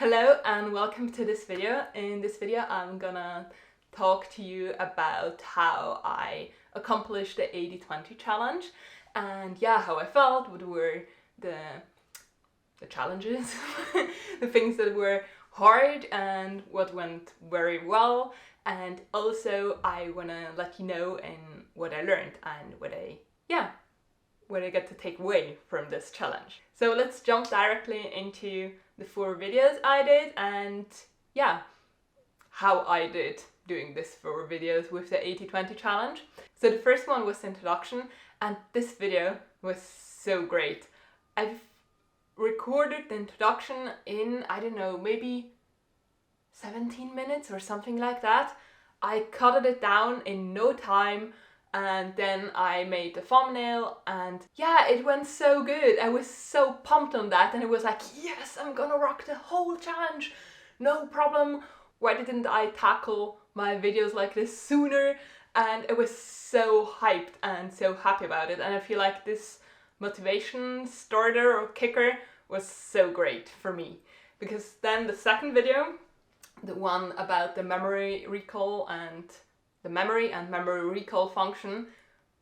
Hello and welcome to this video. In this video I'm gonna talk to you about how I accomplished the 80-20 challenge and how I felt, what were the challenges, the things that were hard and what went very well, and also I wanna let you know in what I learned and what I get to take away from this challenge. So let's jump directly into the 4 videos I did and how I did doing this 4 videos with the 80-20 challenge. So the first one was the introduction, and this video was so great. I've recorded the introduction in, I don't know, maybe 17 minutes or something like that. I cut it down in no time, and then I made the thumbnail and it went so good. I was so pumped on that, and it was like, yes, I'm gonna rock the whole challenge, no problem. Why didn't I tackle my videos like this sooner? And I was so hyped and so happy about it, and I feel like this motivation starter or kicker was so great for me, because then the second video, the one about the memory recall and the memory and memory recall function,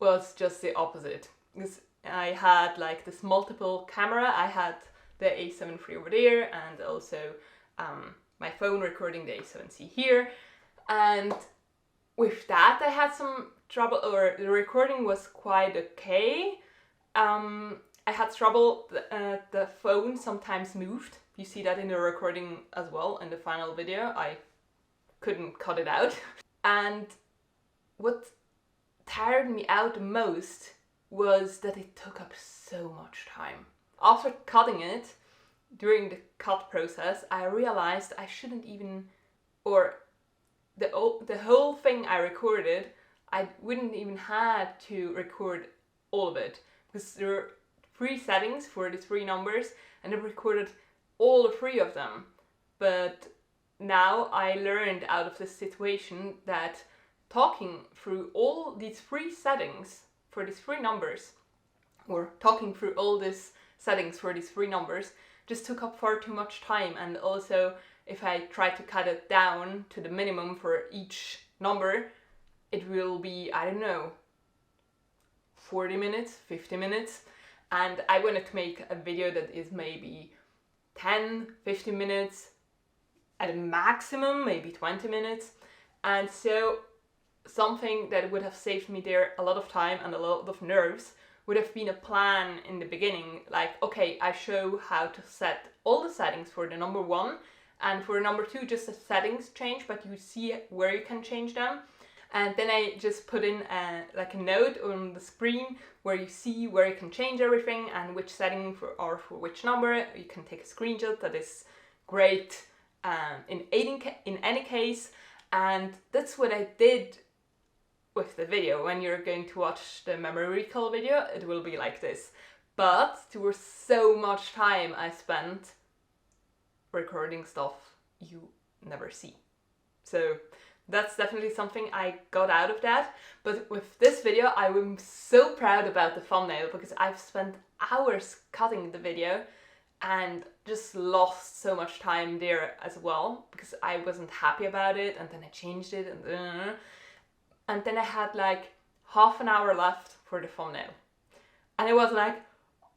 was just the opposite. Because I had like this multiple camera. I had the A7 III over there and also my phone recording the A7C here. And with that I had some trouble, or the recording was quite okay. I had trouble, the phone sometimes moved. You see that in the recording as well in the final video. I couldn't cut it out. And what tired me out the most was that it took up so much time. After cutting it, during the cut process, I realized I shouldn't even, or the whole thing I recorded, I wouldn't even had to record all of it, because there are 3 settings for the 3 numbers and I recorded all the 3 of them. But now I learned out of this situation that talking through all these 3 settings for these 3 numbers, or talking through all these settings for these 3 numbers, just took up far too much time. And also, if I try to cut it down to the minimum for each number, it will be, I don't know, 40 minutes, 50 minutes. And I wanted to make a video that is maybe 10, 15 minutes, at a maximum, maybe 20 minutes. And so something that would have saved me there a lot of time and a lot of nerves would have been a plan in the beginning. Like, okay, I show how to set all the settings for the number 1, and for number 2 just the settings change, but you see where you can change them. And then I just put in a note on the screen where you see where you can change everything and which setting for which number. You can take a screenshot. That is great in any case. And that's what I did with the video. When you're going to watch the memory recall video, it will be like this. But there was so much time I spent recording stuff you never see. So that's definitely something I got out of that. But with this video, I am so proud about the thumbnail, because I've spent hours cutting the video and just lost so much time there as well, because I wasn't happy about it, and then I changed it, and then I had like half an hour left for the thumbnail. And I was like,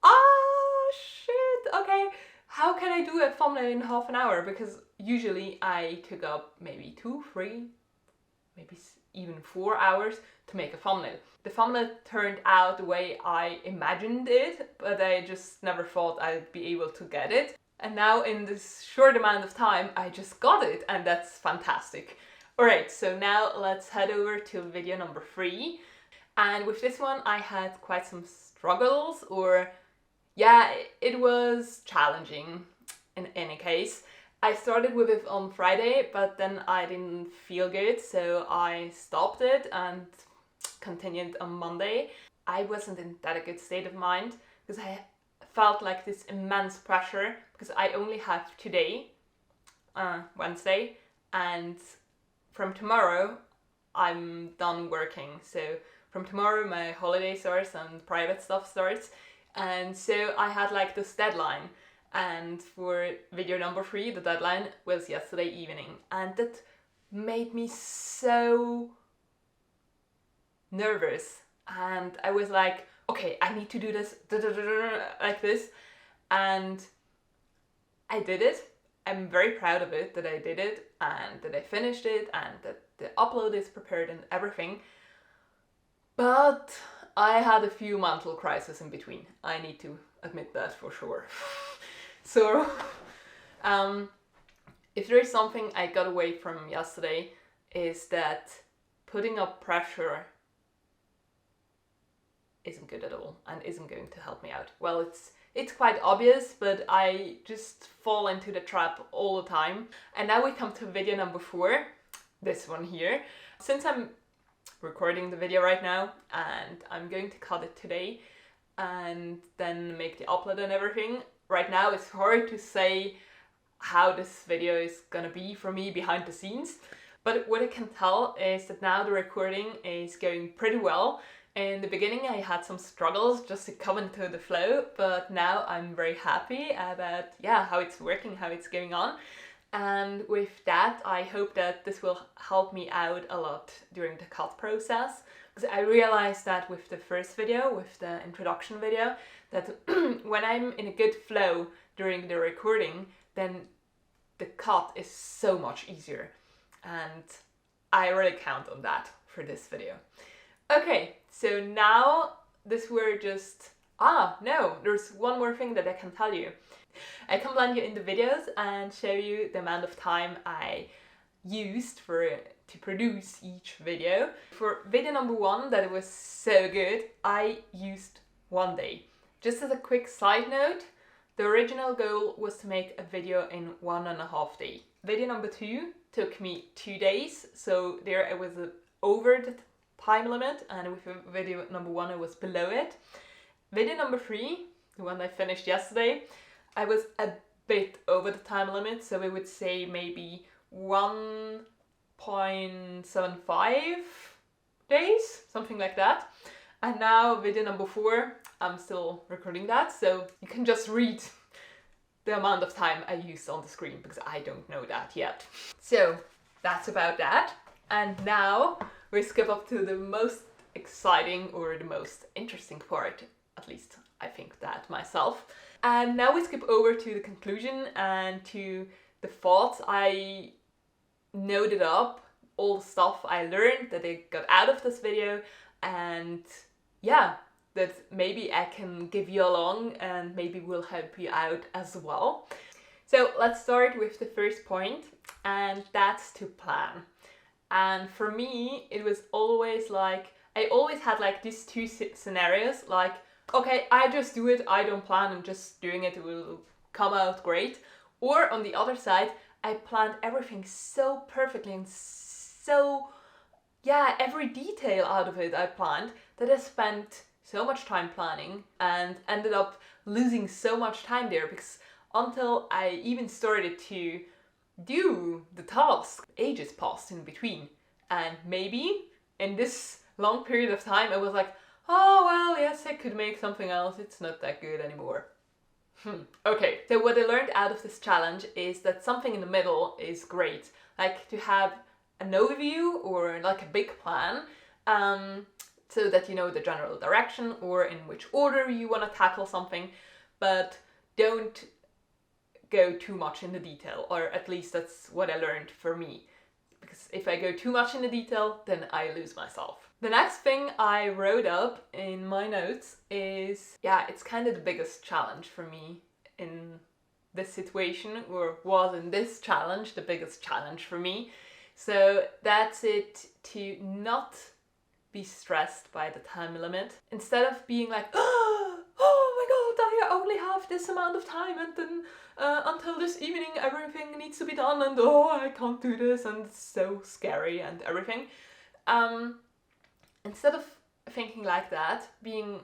oh shit, okay, how can I do a thumbnail in half an hour? Because usually I took up maybe 2, 3, maybe even 4 hours to make a thumbnail. The thumbnail turned out the way I imagined it, but I just never thought I'd be able to get it. And now in this short amount of time, I just got it, and that's fantastic. Alright, so now let's head over to video number 3. And with this one, I had quite some struggles, or it was challenging in any case. I started with it on Friday, but then I didn't feel good, so I stopped it and continued on Monday. I wasn't in that a good state of mind, because I felt like this immense pressure, because I only have today, Wednesday, and from tomorrow I'm done working. So from tomorrow my holiday starts and private stuff starts, and so I had like this deadline. And for video number 3, the deadline was yesterday evening, and that made me so nervous. And I was like, okay, I need to do this like this, and I did it. I'm very proud of it that I did it and that I finished it and that the upload is prepared and everything. But I had a few mental crises in between. I need to admit that for sure. So, if there is something I got away from yesterday, is that putting up pressure isn't good at all and isn't going to help me out. Well, it's quite obvious, but I just fall into the trap all the time. And now we come to video number 4, this one here. Since I'm recording the video right now and I'm going to cut it today and then make the upload and everything, right now it's hard to say how this video is gonna be for me behind the scenes. But what I can tell is that now the recording is going pretty well. In the beginning I had some struggles just to come into the flow, but now I'm very happy about how it's working, how it's going on. And with that, I hope that this will help me out a lot during the cut process, because I realized that with the first video, with the introduction video, that when I'm in a good flow during the recording, then the cut is so much easier. And I really count on that for this video. Okay, so now this were just... no, there's one more thing that I can tell you. I can blend you in the videos and show you the amount of time I used to produce each video. For video number 1, that it was so good, I used 1 day. Just as a quick side note, the original goal was to make a video in 1.5 days. Video number 2 took me 2 days, so there I was over the time limit, and with video number 1 I was below it. Video number 3, the one I finished yesterday, I was a bit over the time limit, so I would say maybe 1.75 days, something like that. And now video number 4, I'm still recording that, so you can just read the amount of time I used on the screen, because I don't know that yet. So that's about that. And now we skip up to the most exciting or the most interesting part, at least I think that myself. And now we skip over to the conclusion and to the thoughts I noted up, all the stuff I learned that I got out of this video, and that maybe I can give you along and maybe will help you out as well. So let's start with the first point, and that's to plan. And for me, it was always like, I always had like these two scenarios, like, okay, I just do it, I don't plan, I'm just doing it, it will come out great. Or on the other side, I planned everything so perfectly and so, every detail out of it I planned, that I spent so much time planning and ended up losing so much time there, because until I even started to do the task, ages passed in between. And maybe in this long period of time I was like, oh well, yes, I could make something else, it's not that good anymore. Okay, so what I learned out of this challenge is that something in the middle is great. Like to have an overview or like a big plan, so that you know the general direction or in which order you want to tackle something, but don't go too much in the detail, or at least that's what I learned for me. Because if I go too much in the detail, then I lose myself. The next thing I wrote up in my notes is, it's kind of the biggest challenge for me in this situation, or was in this challenge the biggest challenge for me. So that's it, to not be stressed by the time limit. Instead of being like, oh my god, I only have this amount of time, and then until this evening everything needs to be done, and I can't do this, and it's so scary and everything. Instead of thinking like that, being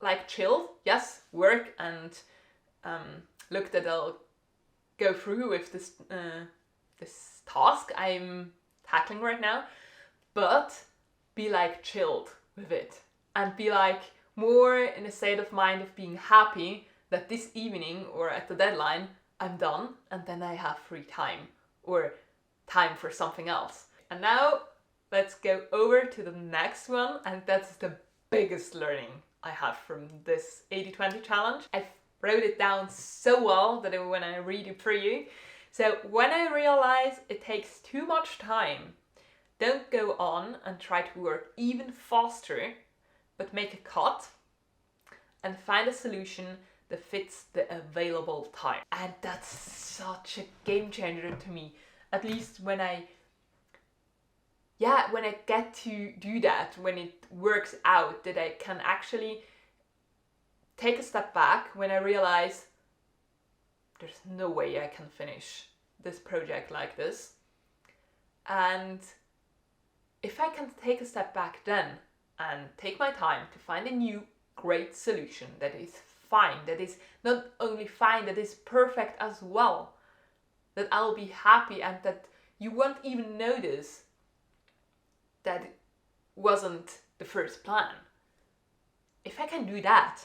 like chilled, yes, work and look that I'll go through with this this task I'm tackling right now, but be like chilled with it and be like more in a state of mind of being happy that this evening or at the deadline I'm done and then I have free time or time for something else. And now let's go over to the next one, and that's the biggest learning I have from this 80-20 challenge. I wrote it down so well that when I read it for you. So when I realize it takes too much time, don't go on and try to work even faster, but make a cut and find a solution that fits the available time. And that's such a game changer to me. At least when I get to do that, when it works out, that I can actually take a step back when I realize there's no way I can finish this project like this. And if I can take a step back then and take my time to find a new great solution that is fine, that is not only fine, that is perfect as well, that I'll be happy and that you won't even notice that it wasn't the first plan. If I can do that,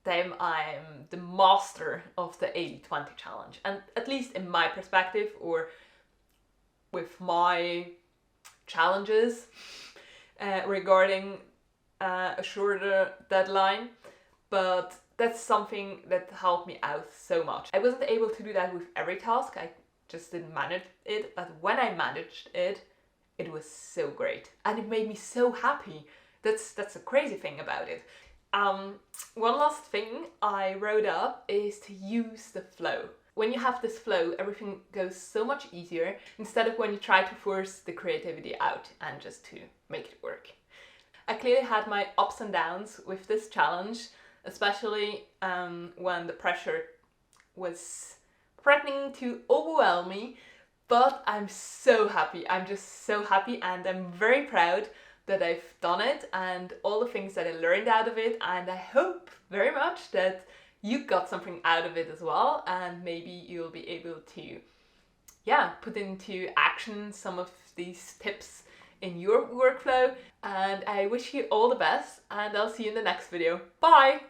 then I'm the master of the 80-20 challenge. And at least in my perspective, or with my challenges regarding a shorter deadline, but that's something that helped me out so much. I wasn't able to do that with every task, I just didn't manage it, but when I managed it, it was so great. And it made me so happy. That's a crazy thing about it. One last thing I wrote up is to use the flow. When you have this flow, everything goes so much easier instead of when you try to force the creativity out and just to make it work. I clearly had my ups and downs with this challenge, especially when the pressure was threatening to overwhelm me, but I'm so happy. I'm just so happy, and I'm very proud that I've done it and all the things that I learned out of it, and I hope very much that you got something out of it as well, and maybe you'll be able to put into action some of these tips in your workflow. And I wish you all the best, and I'll see you in the next video. Bye!